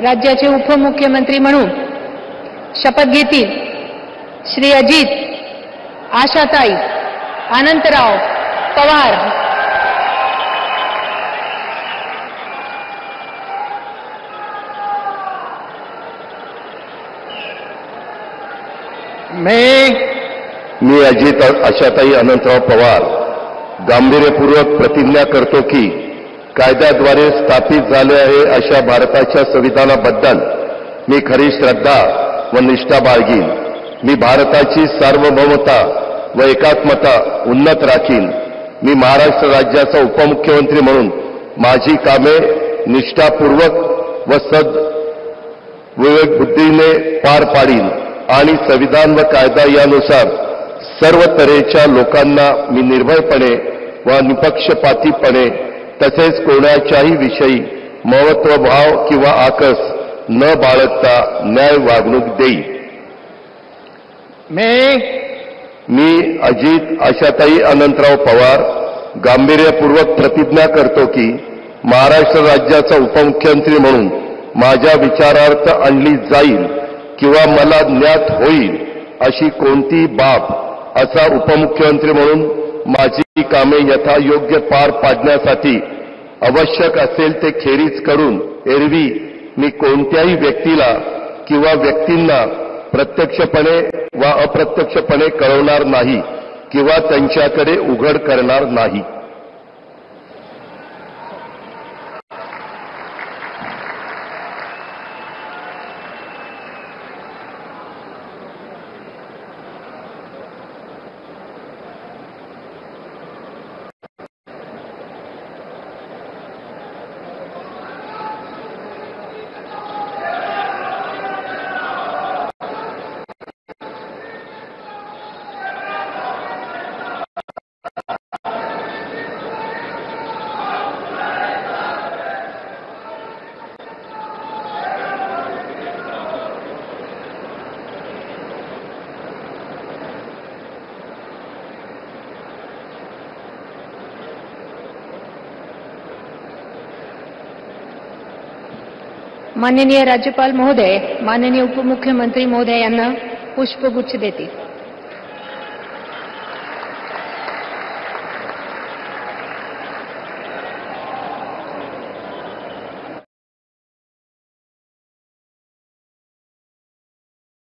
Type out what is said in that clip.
राज्याचे उपमुख्यमंत्री म्हणून शपथ घेतील श्री अजित आशाताई अनंतराव पवार। मी अजित आशाताई अनंतराव पवार गांभीर्यपूर्वक प्रतिज्ञा करतो की कायद्याद्वारे स्थापित झाले आहे अशा भारताच्या संविधानाबद्दल मी खरी श्रद्धा व निष्ठा बाळगीन। मी भारताची सार्वभौमता व एकात्मता उन्नत राखीन। मी महाराष्ट्र राज्याचा उपमुख्यमंत्री म्हणून माझी कामे निष्ठापूर्वक व विवेकबुद्धीने पार पाडीन आणि संविधान व कायदा यानुसार सर्व तऱ्हेच्या लोकांना मी निर्भयपणे व निपक्षपातीपणे तसेच कोणाच्याही विषयी महत्त्वभाव किंवा आकस न बाळगता न्याय वागणूक देईन। मी अजित आशाताई अनंतराव पवार गांभीर्यपूर्वक प्रतिज्ञा करतो की महाराष्ट्र राज्याचा उपमुख्यमंत्री म्हणून माझ्या विचारार्थ आणली जाईल किंवा मला ज्ञात होईल अशी कोणती बाब असा उपमुख्यमंत्री म्हणून माझी कामे यथायोग्य पार पाडण्यासाठी आवश्यक असेल ते खेरीज करून एरवी मी कोणत्याही व्यक्तीला किंवा व्यक्तींना प्रत्यक्षपणे वा अप्रत्यक्षपणे कळवणार नाही किंवा त्यांच्याकडे उघड करणार नाही। माननीय राज्यपाल महोदय, माननीय उपमुख्यमंत्री महोदय यांना पुष्पगुच्छ देतील।